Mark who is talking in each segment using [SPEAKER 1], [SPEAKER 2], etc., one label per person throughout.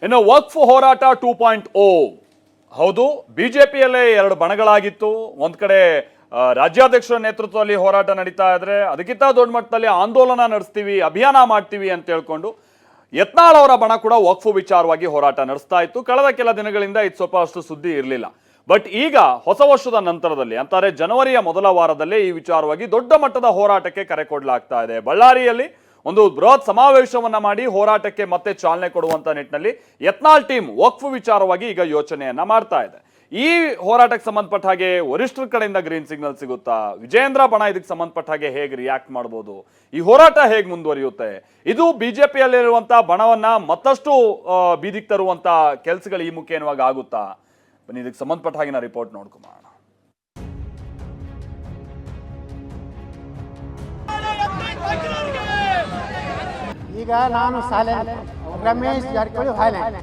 [SPEAKER 1] ಇನ್ನು ವಕ್ಫ್ ಹೋರಾಟ 2.0 ಹೌದು, ಬಿಜೆಪಿಯಲ್ಲೇ ಎರಡು ಬಣಗಳಾಗಿತ್ತು. ಒಂದ್ ಕಡೆ ರಾಜ್ಯಾಧ್ಯಕ್ಷರ ನೇತೃತ್ವದಲ್ಲಿ ಹೋರಾಟ ನಡೀತಾ ಇದ್ರೆ, ಅದಕ್ಕಿಂತ ದೊಡ್ಡ ಮಟ್ಟದಲ್ಲಿ ಆಂದೋಲನ ನಡೆಸ್ತೀವಿ, ಅಭಿಯಾನ ಮಾಡ್ತೀವಿ ಅಂತ ಹೇಳ್ಕೊಂಡು ಯತ್ನಾಳ್ ಅವರ ಬಣ ಕೂಡ ವಕ್ಫ್ ವಿಚಾರವಾಗಿ ಹೋರಾಟ ನಡೆಸ್ತಾ ಇತ್ತು. ಕಳೆದ ಕೆಲ ದಿನಗಳಿಂದ ಇದು ಸ್ವಲ್ಪ ಅಷ್ಟು ಸುದ್ದಿ ಇರಲಿಲ್ಲ. ಬಟ್ ಈಗ ಹೊಸ ವರ್ಷದ ನಂತರದಲ್ಲಿ ಅಂತಾರೆ ಜನವರಿಯ ಮೊದಲ ವಾರದಲ್ಲೇ ಈ ವಿಚಾರವಾಗಿ ದೊಡ್ಡ ಮಟ್ಟದ ಹೋರಾಟಕ್ಕೆ ಕರೆ ಕೊಡಲಾಗ್ತಾ ಇದೆ. ಬಳ್ಳಾರಿಯಲ್ಲಿ ಒಂದು ಬೃಹತ್ ಸಮಾವೇಶವನ್ನ ಮಾಡಿ ಹೋರಾಟಕ್ಕೆ ಮತ್ತೆ ಚಾಲನೆ ಕೊಡುವಂತ ನಿಟ್ಟಿನಲ್ಲಿ ಯತ್ನಾಳ್ ಟೀಮ್ ವಕ್ಫ್ ವಿಚಾರವಾಗಿ ಈಗ ಯೋಚನೆಯನ್ನ ಮಾಡ್ತಾ ಇದೆ. ಈ ಹೋರಾಟಕ್ಕೆ ಸಂಬಂಧಪಟ್ಟ ಹಾಗೆ ವರಿಷ್ಠರ ಕಡೆಯಿಂದ ಗ್ರೀನ್ ಸಿಗ್ನಲ್ ಸಿಗುತ್ತಾ? ವಿಜಯೇಂದ್ರ ಬಣ ಇದಕ್ಕೆ ಸಂಬಂಧಪಟ್ಟ ಹಾಗೆ ಹೇಗೆ ರಿಯಾಕ್ಟ್ ಮಾಡಬಹುದು? ಈ ಹೋರಾಟ ಹೇಗೆ ಮುಂದುವರಿಯುತ್ತೆ? ಇದು ಬಿಜೆಪಿಯಲ್ಲಿರುವಂತಹ ಬಣವನ್ನ ಮತ್ತಷ್ಟು ಬೀದಿಗೆ ತರುವಂತ ಕೆಲಸಗಳು ಈ ಮುಖೇನವಾಗಿ ಆಗುತ್ತಾ? ಬನ್ನಿ, ಇದಕ್ಕೆ ಸಂಬಂಧಪಟ್ಟ ಹಾಗೆ ರಿಪೋರ್ಟ್ ನೋಡ್ಕೊಂಬೋಣ.
[SPEAKER 2] ಈಗ ನಾನು ರಮೇಶ್ ಜಾರಕಿಹೊಳಿ ಹಾಯ್ಲ್ಯಾಂಡ್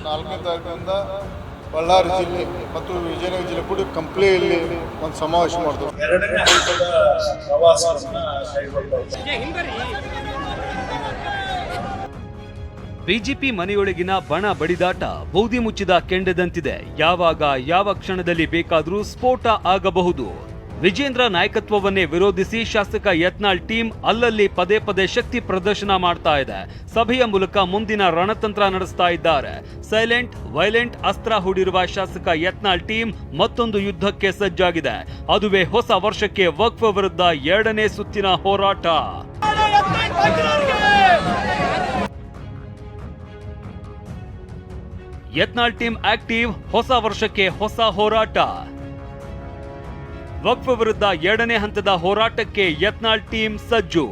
[SPEAKER 3] 4ನೇ ತಾರೀಕಿನಿಂದ ಬಳ್ಳಾರಿ ಜಿಲ್ಲೆ ಮತ್ತು ವಿಜಯನಗರ ಜಿಲ್ಲೆ ಕೂಡ ಕಂಪ್ಲಿಯಲ್ಲಿ ಒಂದು ಸಮಾವೇಶ ಮಾಡಿದ್ರು.
[SPEAKER 4] 2ನೇ ಹಂತದ ಪ್ರವಾಸವನ್ನ ಕೈಗೊಳ್ಳುತ್ತಾರೆ.
[SPEAKER 5] ಬಿಜೆಪಿ ಮನೆಯೊಳಗಿನ ಬಣ ಬಡಿದಾಟ ಬೌದಿ ಮುಚ್ಚಿದ ಕೆಂಡದಂತಿದೆ. ಯಾವಾಗ ಯಾವ ಕ್ಷಣದಲ್ಲಿ ಬೇಕಾದರೂ ಸ್ಫೋಟ ಆಗಬಹುದು. ವಿಜೇಂದ್ರ ನಾಯಕತ್ವವನ್ನೇ ವಿರೋಧಿಸಿ ಶಾಸಕ ಯತ್ನಾಳ್ ಟೀಮ್ ಅಲ್ಲಲ್ಲಿ ಪದೇ ಪದೇ ಶಕ್ತಿ ಪ್ರದರ್ಶನ ಮಾಡ್ತಾ ಇದೆ. ಸಭೆಯ ಮೂಲಕ ಮುಂದಿನ ರಣತಂತ್ರ ನಡೆಸ್ತಾ ಇದ್ದಾರೆ. ಸೈಲೆಂಟ್ ವೈಲೆಂಟ್ ಅಸ್ತ್ರ ಹೂಡಿರುವ ಶಾಸಕ ಯತ್ನಾಳ್ ಟೀಮ್ ಮತ್ತೊಂದು ಯುದ್ಧಕ್ಕೆ ಸಜ್ಜಾಗಿದೆ. ಅದುವೇ ಹೊಸ ವರ್ಷಕ್ಕೆ ವಕ್ಫ್ ವಿರುದ್ಧ 2ನೇ ಸುತ್ತಿನ ಹೋರಾಟ. ಯತ್ನಾಳ್ ಟೀಮ್ ಆಕ್ಟಿವ್, ಹೊಸ ವರ್ಷಕ್ಕೆ ಹೊಸ ಹೋರಾಟ. ವಕ್ಫ್ ವಿರುದ್ಧ 2ನೇ ಹಂತದ ಹೋರಾಟಕ್ಕೆ ಯತ್ನಾಳ್ ಟೀಮ್ ಸಜ್ಜು.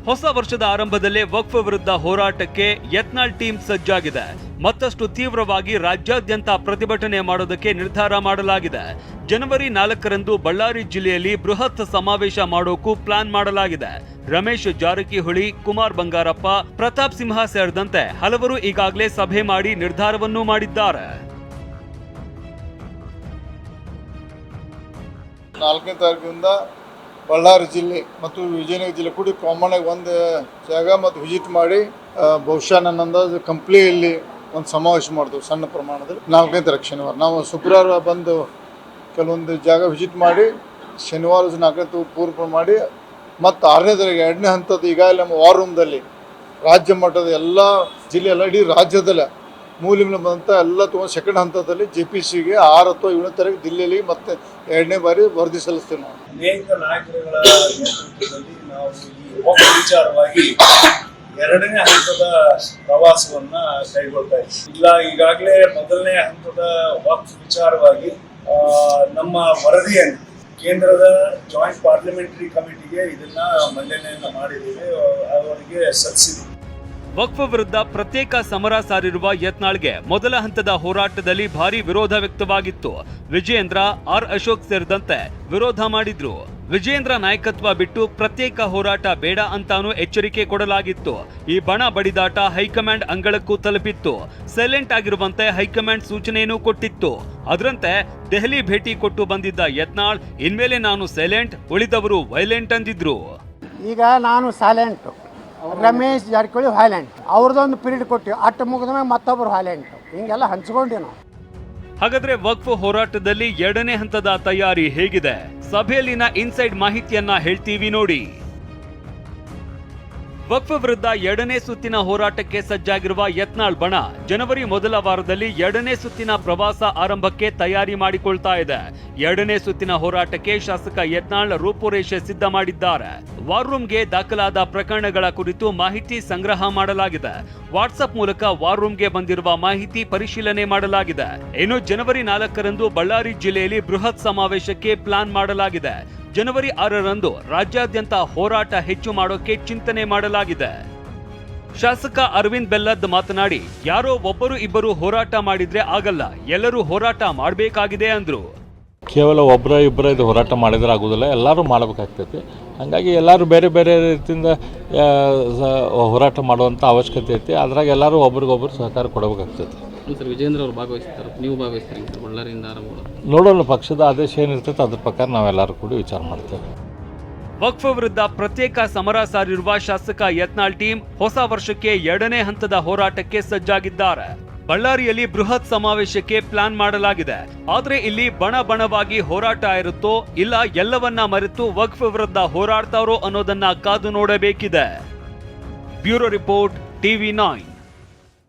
[SPEAKER 5] ಹೊಸ ವರ್ಷದ ಆರಂಭದಲ್ಲೇ ವಕ್ಫ್ ವಿರುದ್ಧ ಹೋರಾಟಕ್ಕೆ ಯತ್ನಾಳ್ ಟೀಮ್ ಸಜ್ಜಾಗಿದೆ. ಮತ್ತಷ್ಟು ತೀವ್ರವಾಗಿ ರಾಜ್ಯಾದ್ಯಂತ ಪ್ರತಿಭಟನೆ ಮಾಡೋದಕ್ಕೆ ನಿರ್ಧಾರ ಮಾಡಲಾಗಿದೆ. ಜನವರಿ 4ರಂದು ಬಳ್ಳಾರಿ ಜಿಲ್ಲೆಯಲ್ಲಿ ಬೃಹತ್ ಸಮಾವೇಶ ಮಾಡೋಕು ಪ್ಲಾನ್ ಮಾಡಲಾಗಿದೆ. ರಮೇಶ್ ಜಾರಕಿಹೊಳಿ, ಕುಮಾರ್ ಬಂಗಾರಪ್ಪ, ಪ್ರತಾಪ್ ಸಿಂಹ ಸೇರಿದಂತೆ ಹಲವರು ಈಗಾಗಲೇ ಸಭೆ ಮಾಡಿ ನಿರ್ಧಾರವನ್ನೂ ಮಾಡಿದ್ದಾರೆ.
[SPEAKER 3] 4ನೇ ತಾರೀಕಿನಿಂದ ಬಳ್ಳಾರಿ ಜಿಲ್ಲೆ ಮತ್ತು ವಿಜಯನಗರ ಜಿಲ್ಲೆ ಕೂಡ ಕಾಮನ್ ಆಗಿ ಒಂದು ಜಾಗ ಮತ್ತು ವಿಸಿಟ್ ಮಾಡಿ ಬಹುಶಃ ನನ್ನ ಅಂದಾಜು ಕಂಪ್ಲಿಯಲ್ಲಿ ಒಂದು ಸಮಾವೇಶ ಮಾಡಿದ್ವು ಸಣ್ಣ ಪ್ರಮಾಣದಲ್ಲಿ. 4ನೇ ತಾರೀಕು ಶನಿವಾರ ನಾವು ಶುಕ್ರವಾರ ಬಂದು ಕೆಲವೊಂದು ಜಾಗ ವಿಸಿಟ್ ಮಾಡಿ ಶನಿವಾರ 4ನೇ ತಾರೀಕು ಪೂರ್ವ ಮಾಡಿ ಮತ್ತು 6ನೇ ತಾರೀಕು 2ನೇ ಹಂತದ ಈಗಾಗಲೇ ನಮ್ಮ ವಾರ್ ರೂಮ್ದಲ್ಲಿ ರಾಜ್ಯ ಮಟ್ಟದ ಎಲ್ಲ ಜಿಲ್ಲೆಯಲ್ಲ ಇಡೀ ರಾಜ್ಯದಲ್ಲ ಮೂಲಿಂದ ಬಂದಂಥ ಎಲ್ಲ ತುಂಬ ಸೆಕೆಂಡ್ ಹಂತದಲ್ಲಿ JPCಗೆ 6 ಅಥವಾ 7ನೇ ತಾರೀಕು ದಿಲ್ಲಿಯಲ್ಲಿ ಮತ್ತೆ 2ನೇ ಬಾರಿ ವರದಿ ಸಲ್ಲಿಸ್ತೀವಿ. ನಾವು
[SPEAKER 4] ಅನೇಕ ನಾಯಕರುಗಳ ನೇತೃತ್ವದಲ್ಲಿ ನಾವು ಈ ವಕ್ಫ್ ವಿಚಾರವಾಗಿ 2ನೇ ಹಂತದ ಪ್ರವಾಸವನ್ನ ಕೈಗೊಳ್ತಾ ಇದ್ದೀವಿ. ಈಗಾಗಲೇ ಮೊದಲನೇ ಹಂತದ ವಕ್ಫ್ ವಿಚಾರವಾಗಿ ನಮ್ಮ ವರದಿಯನ್ನು ಕೇಂದ್ರದ ಜಾಯಿಂಟ್ ಪಾರ್ಲಿಮೆಂಟರಿ ಕಮಿಟಿಗೆ ಇದನ್ನ ಮಂಡನೆಯನ್ನ ಮಾಡಿದ್ದೀವಿ, ಅವರಿಗೆ ಸಲ್ಲಿಸಿದ್ದೀವಿ.
[SPEAKER 5] ವಕ್ಫ್ ವಿರುದ್ಧ ಪ್ರತ್ಯೇಕ ಸಮರ ಸಾರಿರುವ ಯತ್ನಾಳ್ಗೆ ಮೊದಲ ಹಂತದ ಹೋರಾಟದಲ್ಲಿ ಭಾರಿ ವಿರೋಧ ವ್ಯಕ್ತವಾಗಿತ್ತು. ವಿಜಯೇಂದ್ರ, ಅಶೋಕ್ ಸೇರಿದಂತೆ ವಿರೋಧ ಮಾಡಿದ್ರು. ವಿಜಯೇಂದ್ರ ನಾಯಕತ್ವ ಬಿಟ್ಟು ಪ್ರತ್ಯೇಕ ಹೋರಾಟ ಬೇಡ ಅಂತಾನೂ ಎಚ್ಚರಿಕೆ ಕೊಡಲಾಗಿತ್ತು. ಈ ಬಣ ಬಡಿದಾಟ ಹೈಕಮಾಂಡ್ ಅಂಗಳಕ್ಕೂ ತಲುಪಿತ್ತು. ಸೈಲೆಂಟ್ ಆಗಿರುವಂತೆ ಹೈಕಮಾಂಡ್ ಸೂಚನೆಯನ್ನೂ ಕೊಟ್ಟಿತ್ತು. ಅದರಂತೆ ದೆಹಲಿ ಭೇಟಿ ಕೊಟ್ಟು ಬಂದಿದ್ದ ಯತ್ನಾಳ್ ಇನ್ಮೇಲೆ ನಾನು ಸೈಲೆಂಟ್, ಉಳಿದವರು ವೈಲೆಂಟ್ ಅಂದಿದ್ರು.
[SPEAKER 2] ಈಗ ನಾನು ಸೈಲೆಂಟ್, ರಮೇಶ್ ಜಾರಕಿಹೊಳಿ ಹಾಯ್ಲ್ಯಾಂಡ್ ಅವ್ರದ್ದೊಂದು ಪೀರಿಯಡ್ ಕೊಟ್ಟಿವಿ, ಅಟ್ಟು ಮುಗಿದ ಮೇಲೆ ಮತ್ತೊಬ್ಬರು ಹಾಯ್ಲ್ಯಾಂಡ್, ಹಿಂಗೆಲ್ಲ ಹಂಚ್ಕೊಂಡಿ ನಾವು.
[SPEAKER 5] ಹಾಗಾದ್ರೆ ವಕ್ಫ್ ಹೋರಾಟದಲ್ಲಿ 2ನೇ ಹಂತದ ತಯಾರಿ ಹೇಗಿದೆ? ಸಭೆಯಲ್ಲಿನ ಇನ್ಸೈಡ್ ಮಾಹಿತಿಯನ್ನ ಹೇಳ್ತೀವಿ ನೋಡಿ. ವಕ್ಫ್ ವಿರುದ್ಧ 2ನೇ ಸುತ್ತಿನ ಹೋರಾಟಕ್ಕೆ ಸಜ್ಜಾಗಿರುವ ಯತ್ನಾಳ್ ಬಣ ಜನವರಿ ಮೊದಲ ವಾರದಲ್ಲಿ 2ನೇ ಸುತ್ತಿನ ಪ್ರವಾಸ ಆರಂಭಕ್ಕೆ ತಯಾರಿ ಮಾಡಿಕೊಳ್ತಾ ಇದೆ. 2ನೇ ಸುತ್ತಿನ ಹೋರಾಟಕ್ಕೆ ಶಾಸಕ ಯತ್ನಾಳ್ ರೂಪುರೇಷೆ ಸಿದ್ಧ ಮಾಡಿದ್ದಾರೆ. ವಾರ್ ರೂಮ್ಗೆ ದಾಖಲಾದ ಪ್ರಕರಣಗಳ ಕುರಿತು ಮಾಹಿತಿ ಸಂಗ್ರಹ ಮಾಡಲಾಗಿದೆ. ವಾಟ್ಸ್ಆಪ್ ಮೂಲಕ ವಾರ್ ರೂಮ್ಗೆ ಬಂದಿರುವ ಮಾಹಿತಿ ಪರಿಶೀಲನೆ ಮಾಡಲಾಗಿದೆ. ಇನ್ನು ಜನವರಿ 4ರಂದು ಬಳ್ಳಾರಿ ಜಿಲ್ಲೆಯಲ್ಲಿ ಬೃಹತ್ ಸಮಾವೇಶಕ್ಕೆ ಪ್ಲಾನ್ ಮಾಡಲಾಗಿದೆ. ಜನವರಿ 6ರಂದು ರಾಜ್ಯಾದ್ಯಂತ ಹೋರಾಟ ಹೆಚ್ಚು ಮಾಡೋಕೆ ಚಿಂತನೆ ಮಾಡಲಾಗಿದೆ. ಶಾಸಕ ಅರವಿಂದ್ ಬೆಲ್ಲದ್ ಮಾತನಾಡಿ, ಯಾರೋ ಒಬ್ಬರು ಇಬ್ಬರು ಹೋರಾಟ ಮಾಡಿದ್ರೆ ಆಗಲ್ಲ, ಎಲ್ಲರೂ ಹೋರಾಟ ಮಾಡಬೇಕಾಗಿದೆ ಅಂದ್ರು.
[SPEAKER 6] ಕೇವಲ ಒಬ್ಬರ ಇಬ್ಬರ ಇದು ಹೋರಾಟ ಮಾಡಿದ್ರೆ ಆಗೋದಿಲ್ಲ, ಎಲ್ಲರೂ ಮಾಡಬೇಕಾಗ್ತೈತಿ. ಹಾಗಾಗಿ ಎಲ್ಲರೂ ಬೇರೆ ಬೇರೆ ರೀತಿಯಿಂದ ಹೋರಾಟ ಮಾಡುವಂಥ ಅವಶ್ಯಕತೆ ಐತಿ. ಅದ್ರಾಗ ಎಲ್ಲರೂ ಒಬ್ರಿಗೊಬ್ರು ಸಹಕಾರ ಕೊಡಬೇಕಾಗ್ತೈತಿ.
[SPEAKER 7] ಸರ್, ವಿಜೇಂದ್ರ ಅವರು ಭಾಗವಹಿಸ್ತಾರೆ, ನೀವು ಭಾಗವಹಿಸ್ತೀರಿ ಸರ್? ಬಳ್ಳಾರಿಯಿಂದ ಆರಂಭ
[SPEAKER 6] ನೋಡೋಣ, ಪಕ್ಷದ ಆದೇಶ ಏನಿರ್ತೈತೆ ಅದ್ರ ಪ್ರಕಾರ ನಾವೆಲ್ಲರೂ ಕೂಡ ವಿಚಾರ ಮಾಡ್ತೇವೆ.
[SPEAKER 5] ವಕ್ಫ್ ವಿರುದ್ಧ ಪ್ರತ್ಯೇಕ ಸಮರ ಸಾರಿರುವ ಶಾಸಕ ಯತ್ನಾಳ್ ಟೀಮ್ ಹೊಸ ವರ್ಷಕ್ಕೆ 2ನೇ ಹಂತದ ಹೋರಾಟಕ್ಕೆ ಸಜ್ಜಾಗಿದ್ದಾರೆ. ಬಳ್ಳಾರಿಯಲ್ಲಿ ಬೃಹತ್ ಸಮಾವೇಶಕ್ಕೆ ಪ್ಲಾನ್ ಮಾಡಲಾಗಿದೆ. ಆದ್ರೆ ಇಲ್ಲಿ ಬಣವಾಗಿ ಹೋರಾಟ ಇರುತ್ತೋ ಇಲ್ಲ ಎಲ್ಲವನ್ನ ಮರೆತು ವಕ್ಫ್ ವಿರುದ್ಧ ಹೋರಾಡ್ತಾರೋ ಅನ್ನೋದನ್ನ ಕಾದು ನೋಡಬೇಕಿದೆ. Bureau report, TV9.